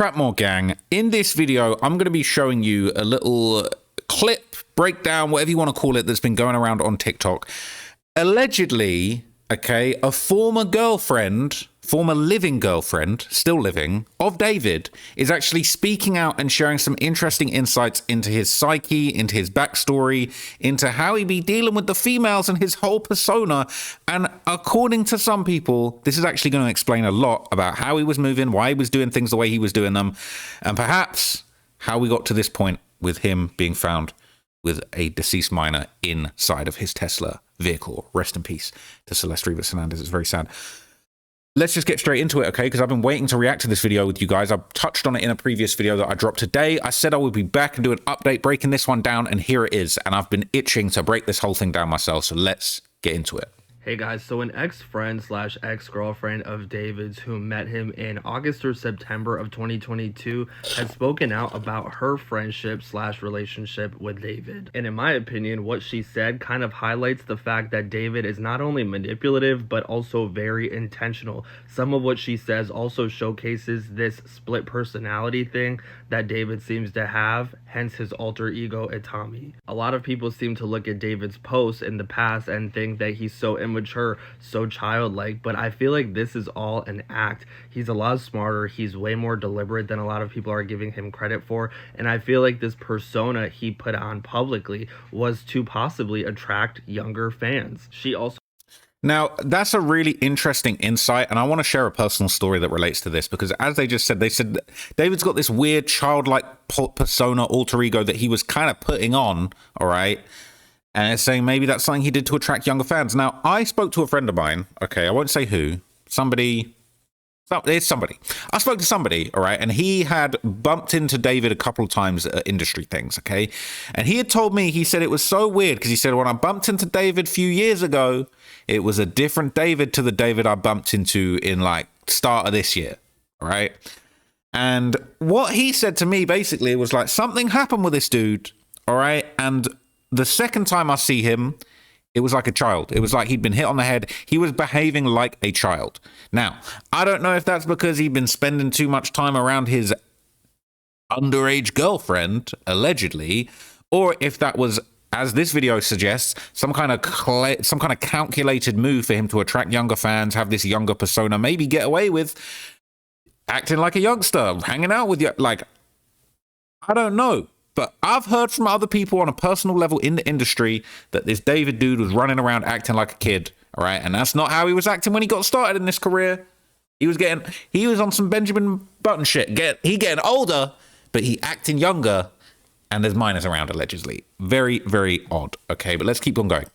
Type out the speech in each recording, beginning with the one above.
Trapmore gang, in this video, I'm going to be showing you a little clip, breakdown, whatever you want to call it, that's been going around on TikTok. Allegedly, okay, a former living girlfriend, still living, of David, is actually speaking out and sharing some interesting insights into his psyche, into his backstory, into how he be dealing with the females and his whole persona. And according to some people, this is actually going to explain a lot about how he was moving, why he was doing things the way he was doing them, and perhaps how we got to this point with him being found with a deceased minor inside of his Tesla vehicle. Rest in peace to Celeste Hernandez. It's very sad. Let's just get straight into it, okay? Because I've been waiting to react to this video with you guys. I've touched on it in a previous video that I dropped today. I said I would be back and do an update breaking this one down, and here it is. And I've been itching to break this whole thing down myself, so let's get into it. Hey guys, so an ex-friend slash ex-girlfriend of David's who met him in August or September of 2022 has spoken out about her friendship slash relationship with David. And in my opinion, what she said kind of highlights the fact that David is not only manipulative, but also very intentional. Some of what she says also showcases this split personality thing that David seems to have, hence his alter ego Itami. A lot of people seem to look at David's posts in the past and think that he's so immature, so childlike, but I feel like this is all an act. He's a lot smarter, he's way more deliberate than a lot of people are giving him credit for, and I feel like this persona he put on publicly was to possibly attract younger fans. She also Now, that's a really interesting insight, and I want to share a personal story that relates to this, because as they said David's got this weird childlike persona, alter ego that he was kind of putting on, all right? And it's saying maybe that's something he did to attract younger fans. Now, I spoke to a friend of mine, okay, I won't say who, it's somebody. I spoke to somebody, all right, and he had bumped into David a couple of times at industry things, okay? And he had told me, he said it was so weird, because he said, when I bumped into David a few years ago, it was a different David to the David I bumped into in, like, start of this year, all right? And what he said to me, basically, was like, something happened with this dude, all right? And the second time I see him, it was like a child. It was like he'd been hit on the head. He was behaving like a child. Now, I don't know if that's because he'd been spending too much time around his underage girlfriend, allegedly, or if that was, as this video suggests, some kind of calculated move for him to attract younger fans, have this younger persona, maybe get away with acting like a youngster, hanging out with you. Like, I don't know. But I've heard from other people on a personal level in the industry that this David dude was running around acting like a kid, all right? And that's not how he was acting when he got started in this career. He was on some Benjamin Button shit. He getting older, but he acting younger, and there's minors around, allegedly. Very, very odd, okay? But let's keep on going.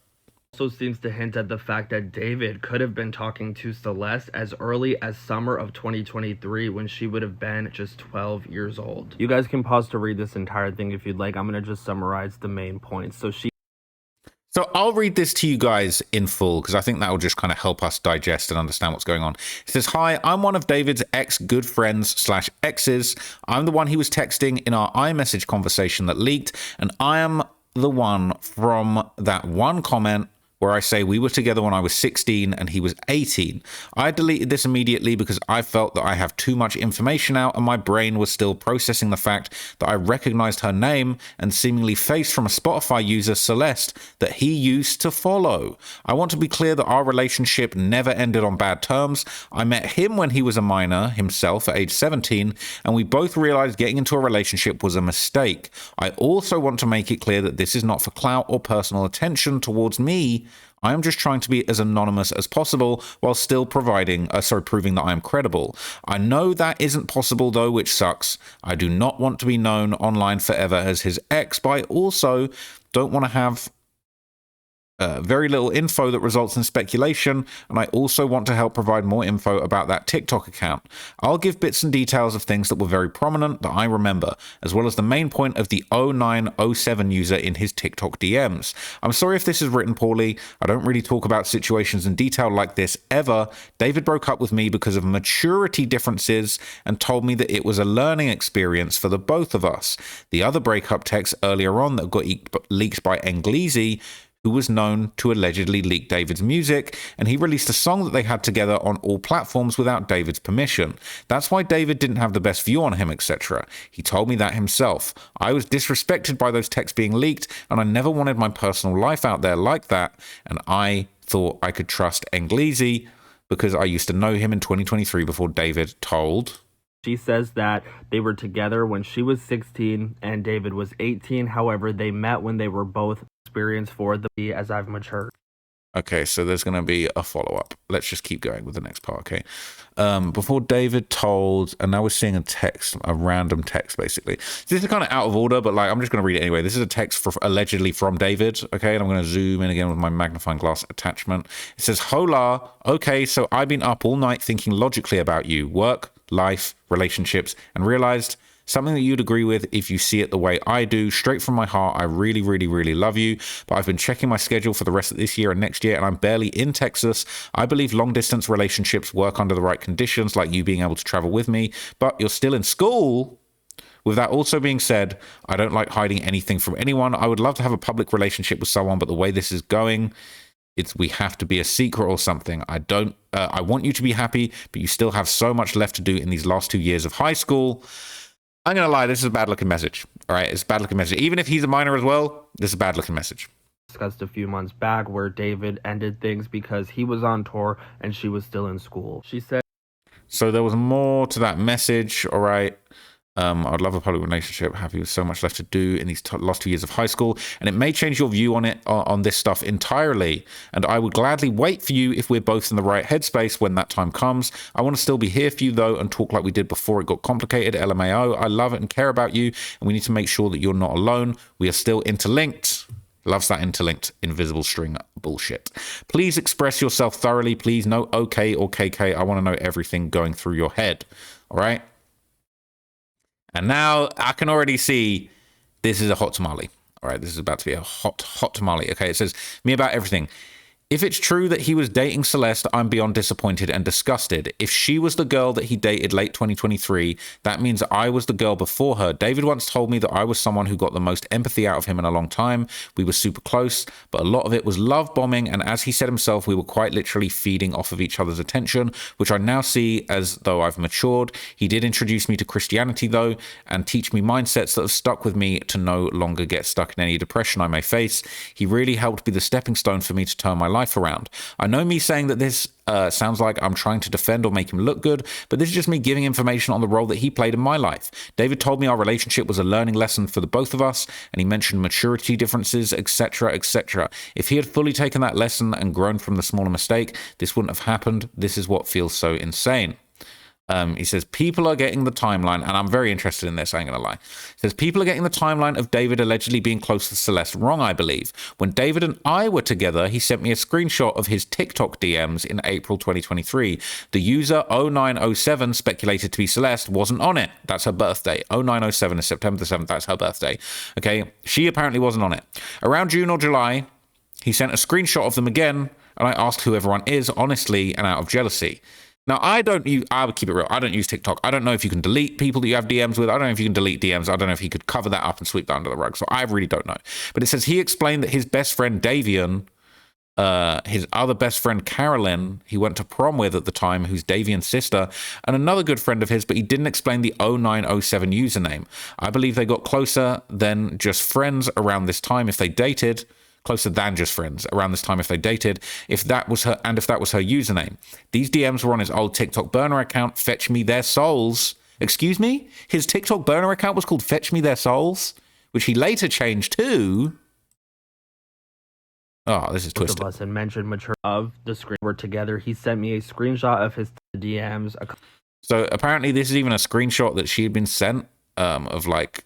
also seems to hint at the fact that David could have been talking to Celeste as early as summer of 2023 when she would have been just 12 years old. You guys can pause to read this entire thing if you'd like. I'm going to just summarize the main points. So I'll read this to you guys in full because I think that will just kind of help us digest and understand what's going on. It says, "Hi, I'm one of David's ex-good friends / exes. I'm the one he was texting in our iMessage conversation that leaked, and I am the one from that one comment where I say we were together when I was 16 and he was 18. I deleted this immediately because I felt that I have too much information out and my brain was still processing the fact that I recognized her name and seemingly face from a Spotify user, Celeste, that he used to follow. I want to be clear that our relationship never ended on bad terms. I met him when he was a minor himself at age 17, and we both realized getting into a relationship was a mistake. I also want to make it clear that this is not for clout or personal attention towards me. I am just trying to be as anonymous as possible while still proving that I am credible. I know that isn't possible though, which sucks. I do not want to be known online forever as his ex, but I also don't want to have very little info that results in speculation, and I also want to help provide more info about that TikTok account. I'll give bits and details of things that were very prominent that I remember, as well as the main point of the 0907 user in his TikTok DMs. I'm sorry if this is written poorly. I don't really talk about situations in detail like this ever. David broke up with me because of maturity differences and told me that it was a learning experience for the both of us. The other breakup text earlier on that got leaked by Englisi, who was known to allegedly leak David's music, and he released a song that they had together on all platforms without David's permission. That's why David didn't have the best view on him, etc. He told me that himself. I was disrespected by those texts being leaked, and I never wanted my personal life out there like that, and I thought I could trust Englezi because I used to know him in 2023 before David told. She says that they were together when she was 16 and David was 18. However, they met when they were both experienced for the as I've matured. Okay, so there's going to be a follow-up. Let's just keep going with the next part, okay? Before David told, and now we're seeing a random text, basically. This is kind of out of order, but like I'm just going to read it anyway. This is a text allegedly from David, okay? And I'm going to zoom in again with my magnifying glass attachment. It says, "Hola, okay, so I've been up all night thinking logically about you, work, life, relationships, and realized something that you'd agree with if you see it the way I do. Straight from my heart, I really, really, really love you. But I've been checking my schedule for the rest of this year and next year, and I'm barely in Texas. I believe long-distance relationships work under the right conditions, like you being able to travel with me, but you're still in school. With that also being said, I don't like hiding anything from anyone. I would love to have a public relationship with someone, but the way this is going, we have to be a secret or something. I want you to be happy, but you still have so much left to do in these last 2 years of high school." I'm going to lie, this is a bad-looking message. All right, it's a bad-looking message. Even if he's a minor as well, this is a bad-looking message. Discussed a few months back where David ended things because he was on tour and she was still in school. She said, so there was more to that message, all right? I'd love a public relationship, happy with so much left to do in these last 2 years of high school, and it may change your view on it, on this stuff entirely, and I would gladly wait for you if we're both in the right headspace when that time comes. I want to still be here for you though and talk like we did before it got complicated. LMAO, I love it and care about you, and we need to make sure that you're not alone. We are still interlinked. Loves that interlinked invisible string bullshit. Please express yourself thoroughly. Please, no okay or KK. I want to know everything going through your head. All right? And now I can already see this is a hot tamale. All right, this is about to be a hot tamale. Okay, it says, "Me about everything. If it's true that he was dating Celeste, I'm beyond disappointed and disgusted. If she was the girl that he dated late 2023, that means I was the girl before her. David once told me that I was someone who got the most empathy out of him in a long time. We were super close, but a lot of it was love bombing, and as he said himself, we were quite literally feeding off of each other's attention, which I now see as though I've matured. He did introduce me to Christianity, though, and teach me mindsets that have stuck with me to no longer get stuck in any depression I may face. He really helped be the stepping stone for me to turn my life around. I know me saying that this sounds like I'm trying to defend or make him look good, but this is just me giving information on the role that he played in my life. David told me our relationship was a learning lesson for the both of us, and he mentioned maturity differences, etc., etc. If he had fully taken that lesson and grown from the smaller mistake, this wouldn't have happened. This is what feels so insane." He says, people are getting the timeline, and I'm very interested in this, I ain't gonna lie. He says, people are getting the timeline of David allegedly being close to Celeste wrong, I believe. When David and I were together, he sent me a screenshot of his TikTok DMs in April 2023. The user 0907 speculated to be Celeste wasn't on it. That's her birthday. 0907 is September the 7th, that's her birthday. Okay, she apparently wasn't on it. Around June or July, he sent a screenshot of them again, and I asked who everyone is, honestly, and out of jealousy. Now, I would keep it real. I don't use TikTok. I don't know if you can delete people that you have DMs with. I don't know if you can delete DMs. I don't know if he could cover that up and sweep that under the rug. So I really don't know. But it says he explained that his best friend Davian, his other best friend Carolyn, he went to prom with at the time, who's Davian's sister, and another good friend of his, but he didn't explain the 0907 username. I believe they got closer than just friends around this time if they dated. Closer than just friends around this time if they dated, if that was her username. These DMs were on his old TikTok burner account, Fetch Me Their Souls. Excuse me? His TikTok burner account was called Fetch Me Their Souls, which he later changed to... Oh, this is twisted. Both of us had mentioned mature of the screen were together. He sent me a screenshot of his DMs. So apparently this is even a screenshot that she had been sent of like,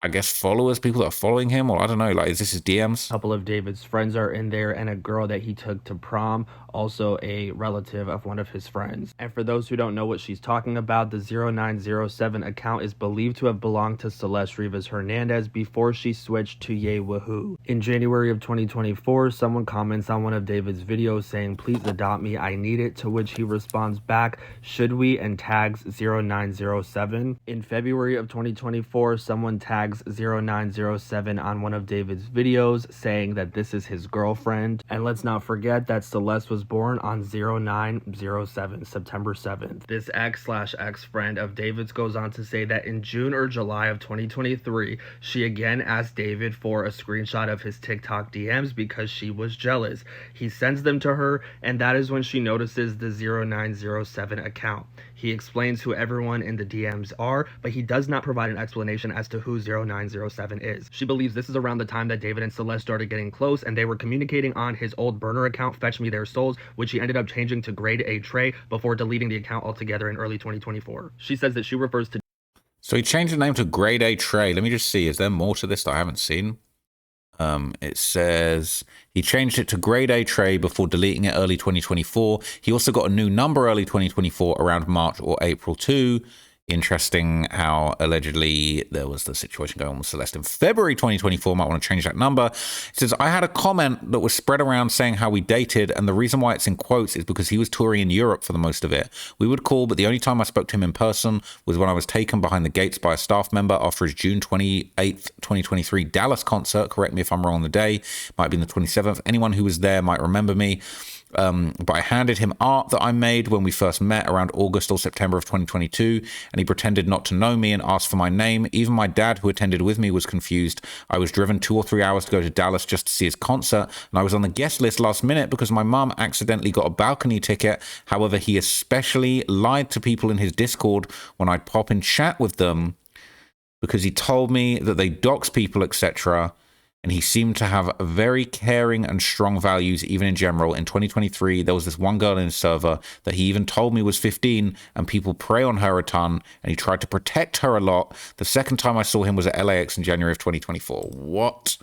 I guess followers, people that are following him, or I don't know, like, is this his DMs? A couple of David's friends are in there, and a girl that he took to prom, also a relative of one of his friends. And for those who don't know what she's talking about, the 0907 account is believed to have belonged to Celeste Rivas Hernandez before she switched to Yay Woohoo. In January of 2024, someone comments on one of David's videos saying, "Please adopt me, I need it," to which he responds back, "Should we?" and tags 0907. In February of 2024, someone tagged tags 0907 on one of David's videos, saying that this is his girlfriend. And let's not forget that Celeste was born on 0907, September 7th. This ex/ex-friend of David's goes on to say that in June or July of 2023, she again asked David for a screenshot of his TikTok DMs because she was jealous. He sends them to her, and that is when she notices the 0907 account. He explains who everyone in the DMs are, but he does not provide an explanation as to who 0907 is. She believes this is around the time that David and Celeste started getting close, and they were communicating on his old burner account, Fetch Me Their Souls, which he ended up changing to Grade A Trey before deleting the account altogether in early 2024. She says that she refers to... So he changed the name to Grade A Trey. Let me just see. Is there more to this that I haven't seen? It says he changed it to Grade A Trey before deleting it early 2024. He also got a new number early 2024 around March or April too. Interesting how allegedly there was the situation going on with Celeste in February 2024. Might want to change that number. It says, I had a comment that was spread around saying how we dated, and the reason why it's in quotes is because he was touring in Europe for the most of it. We would call, but the only time I spoke to him in person was when I was taken behind the gates by a staff member after his June 28th, 2023 Dallas concert. Correct me if I'm wrong on the day. Might be the 27th. Anyone who was there might remember me. But I handed him art that I made when we first met around August or September of 2022, and he pretended not to know me and asked for my name. Even my dad, who attended with me, was confused. I was driven 2 or 3 hours to go to Dallas just to see his concert, and I was on the guest list last minute because my mum accidentally got a balcony ticket. However, he especially lied to people in his Discord when I'd pop in chat with them because he told me that they dox people, etc., and he seemed to have very caring and strong values, even in general. In 2023, there was this one girl in his server that he even told me was 15, and people prey on her a ton, and he tried to protect her a lot. The second time I saw him was at LAX in January of 2024. What?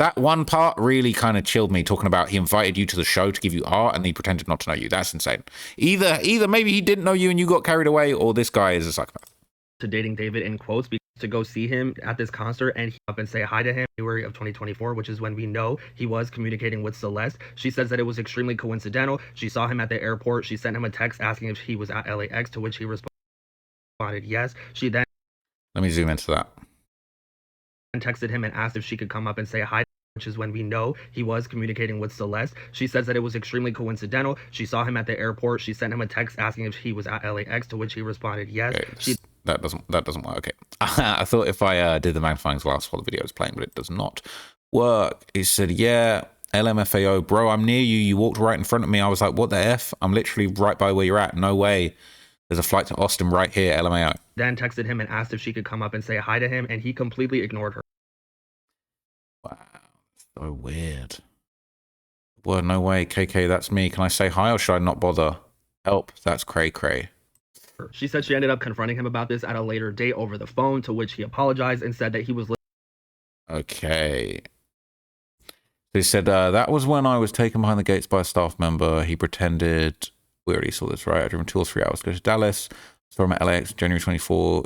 That one part really kind of chilled me, talking about he invited you to the show to give you art, and he pretended not to know you. That's insane. Either maybe he didn't know you and you got carried away, or this guy is a psychopath. To dating David in quotes to go see him at this concert and up and say hi to him in February of 2024, which is when we know he was communicating with Celeste. She says that it was extremely coincidental. She saw him at the airport. She sent him a text asking if he was at LAX, to which he responded yes. She then... Let me zoom into that. Texted him and asked if she could come up and say hi, which is when we know he was communicating with Celeste. She says that it was extremely coincidental. She saw him at the airport. She sent him a text asking if he was at LAX, to which he responded yes. Okay, that doesn't work. Okay. I thought if I did the magnifying glass while the video was playing, but it does not work. He said, yeah, LMFAO, bro, I'm near you. You walked right in front of me. I was like, what the F? I'm literally right by where you're at. No way. There's a flight to Austin right here, LMAO. Then texted him and asked if she could come up and say hi to him, and he completely ignored her. Wow. So weird. Well, no way. KK, that's me. Can I say hi or should I not bother? Help. That's cray cray. She said she ended up confronting him about this at a later date over the phone, to which he apologized and said that he was... Okay. They said, that was when I was taken behind the gates by a staff member. He pretended... We already saw this, right? I drove 2 or 3 hours to go to Dallas. Saw him at LAX January 24.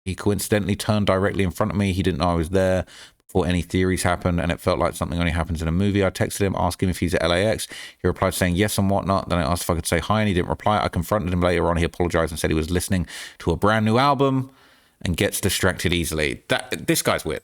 He coincidentally turned directly in front of me. He didn't know I was there before any theories happened, and it felt like something only happens in a movie. I texted him, asked him if he's at LAX. He replied saying yes and whatnot. Then I asked if I could say hi, and he didn't reply. I confronted him later on. He apologized and said he was listening to a brand new album and gets distracted easily. This guy's weird.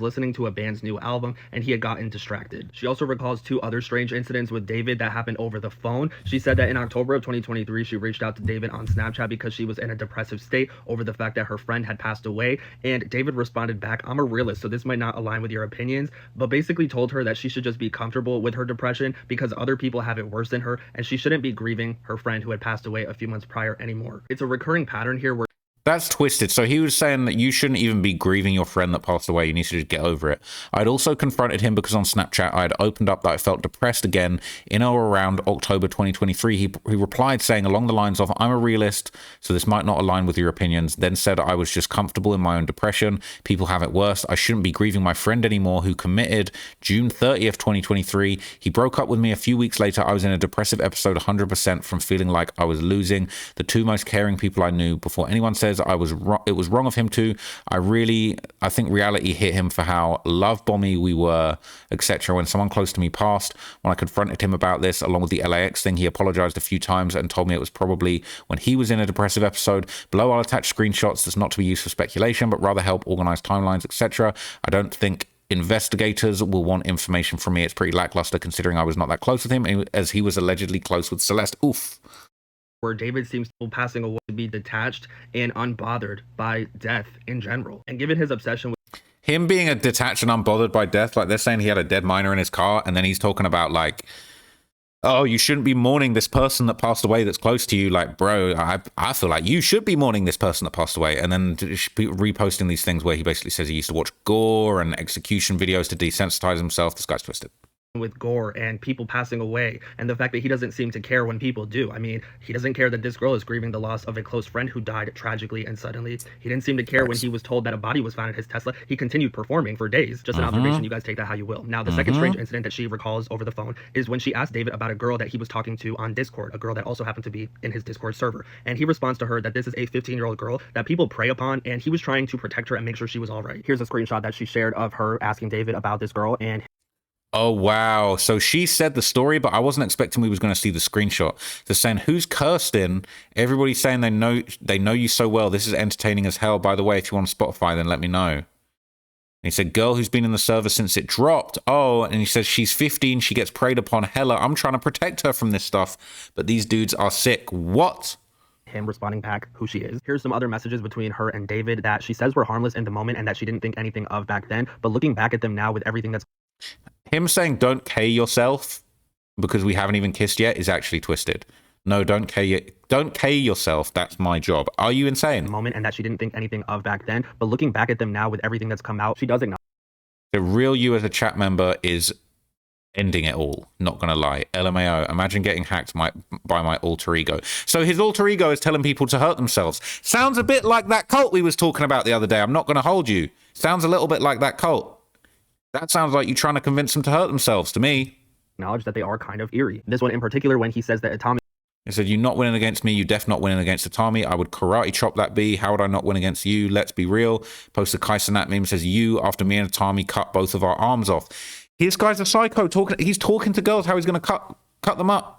Listening to a band's new album, and he had gotten distracted. She also recalls 2 other strange incidents with David that happened over the phone. She said that in October of 2023, she reached out to David on Snapchat because she was in a depressive state over the fact that her friend had passed away, and David responded back, I'm a realist, so this might not align with your opinions, but basically told her that she should just be comfortable with her depression because other people have it worse than her, and she shouldn't be grieving her friend who had passed away a few months prior anymore. It's a recurring pattern here where... That's twisted. So he was saying that you shouldn't even be grieving your friend that passed away. You need to just get over it. I'd also confronted him because on Snapchat, I had opened up that I felt depressed again in or around October 2023. He replied saying along the lines of, I'm a realist, so this might not align with your opinions. Then said I was just comfortable in my own depression. People have it worse. I shouldn't be grieving my friend anymore who committed June 30th, 2023. He broke up with me a few weeks later. I was in a depressive episode 100% from feeling like I was losing the 2 most caring people I knew. Before anyone said says I was wrong. It was wrong of him to. I think reality hit him for how love bomby we were, etc. When someone close to me passed, when I confronted him about this, along with the LAX thing, he apologized a few times and told me it was probably when he was in a depressive episode. Below, I'll attach screenshots that's not to be used for speculation, but rather help organize timelines, etc. I don't think investigators will want information from me. It's pretty lackluster considering I was not that close with him, as he was allegedly close with Celeste. Oof. Where David seems to passing away to be detached and unbothered by death in general. And given his obsession with him being a detached and unbothered by death, like they're saying he had a dead miner in his car, and then he's talking about like, oh, you shouldn't be mourning this person that passed away that's close to you. Like, bro, I feel like you should be mourning this person that passed away. And then reposting these things where he basically says he used to watch gore and execution videos to desensitize himself. This guy's twisted. With gore and people passing away, and the fact that he doesn't seem to care when people do. I mean, he doesn't care that this girl is grieving the loss of a close friend who died tragically and suddenly. He didn't seem to care when he was told that a body was found in his Tesla. He continued performing for days. Just an observation. You guys take that how you will. Now, the second strange incident that she recalls over the phone is when she asked David about a girl that he was talking to on Discord, a girl that also happened to be in his Discord server. And he responds to her that this is a 15-year-old girl that people prey upon, and he was trying to protect her and make sure she was all right. Here's a screenshot that she shared of her asking David about this girl, and oh, wow. So she said the story, but I wasn't expecting we was going to see the screenshot. They're saying, who's Kirsten? Everybody's saying they know you so well. This is entertaining as hell. By the way, if you want Spotify, then let me know. And he said, girl who's been in the server since it dropped. Oh, and he says she's 15. She gets preyed upon. Hella, I'm trying to protect her from this stuff. But these dudes are sick. What? Him responding back who she is. Here's some other messages between her and David that she says were harmless in the moment and that she didn't think anything of back then. But looking back at them now with everything that's him saying don't K yourself because we haven't even kissed yet is actually twisted. No, don't K yourself. That's my job. Are you insane? Moment, and that she didn't think anything of back then. But looking back at them now with everything that's come out, she does acknowledge. The real you as a chat member is ending it all. Not gonna lie. LMAO. Imagine getting hacked by my alter ego. So his alter ego is telling people to hurt themselves. Sounds a bit like that cult we was talking about the other day. I'm not gonna hold you. Sounds a little bit like that cult. That sounds like you trying to convince them to hurt themselves to me. Acknowledge that they are kind of eerie. This one in particular, when he says that Atami. He said, you're not winning against me. You def not winning against Atami. I would karate chop that B. How would I not win against you? Let's be real. Post a Kaisenat meme says, you, after me and Atami cut both of our arms off. This guy's a psycho. He's talking to girls how he's going to cut them up.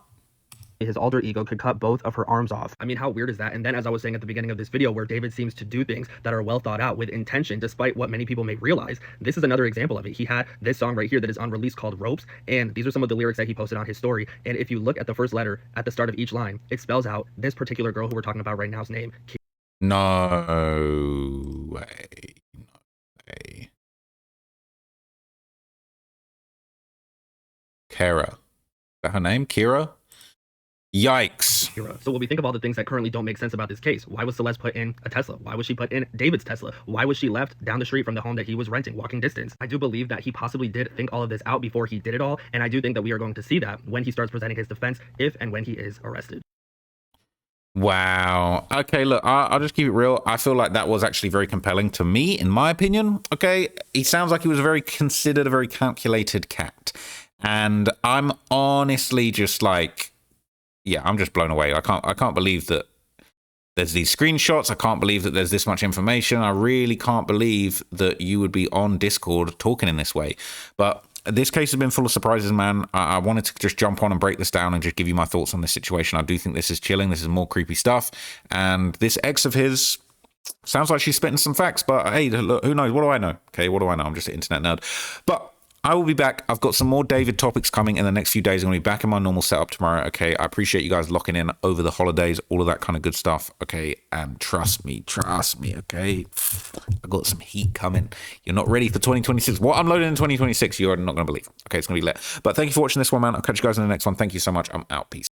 His alter ego could cut both of her arms off. I mean, how weird is that? And then, as I was saying at the beginning of this video, where David seems to do things that are well thought out with intention, despite what many people may realize, this is another example of it. He had this song right here that is unreleased called Ropes, and these are some of the lyrics that he posted on his story. And if you look at the first letter at the start of each line, it spells out this particular girl who we're talking about right now's name. No way. No way. Kara. Is that her name? Kira? Yikes. So when we think of all the things that currently don't make sense about this case, why was Celeste put in a Tesla? Why was she put in David's Tesla? Why was she left down the street from the home that he was renting, walking distance? I do believe that he possibly did think all of this out before he did it all, and I do think that we are going to see that when he starts presenting his defense, if and when he is arrested. Wow. Okay, look, I'll just keep it real. I feel like that was actually very compelling to me, in my opinion. Okay, he sounds like he was a very considered, a very calculated cat. And I'm honestly just like, yeah, I'm just blown away. I can't believe that there's these screenshots. I can't believe that there's this much information. I really can't believe that you would be on Discord talking in this way. But this case has been full of surprises, man. I wanted to just jump on and break this down and just give you my thoughts on this situation. I do think this is chilling. This is more creepy stuff. And this ex of his sounds like she's spitting some facts. But hey, look, who knows? What do I know? Okay, what do I know? I'm just an internet nerd. But I will be back. I've got some more David topics coming in the next few days. I'm going to be back in my normal setup tomorrow. Okay, I appreciate you guys locking in over the holidays, all of that kind of good stuff. Okay, and trust me. Okay, I got some heat coming. You're not ready for 2026. What I'm loading in 2026, you're not going to believe. Okay, it's going to be lit. But thank you for watching this one, man. I'll catch you guys in the next one. Thank you so much. I'm out. Peace.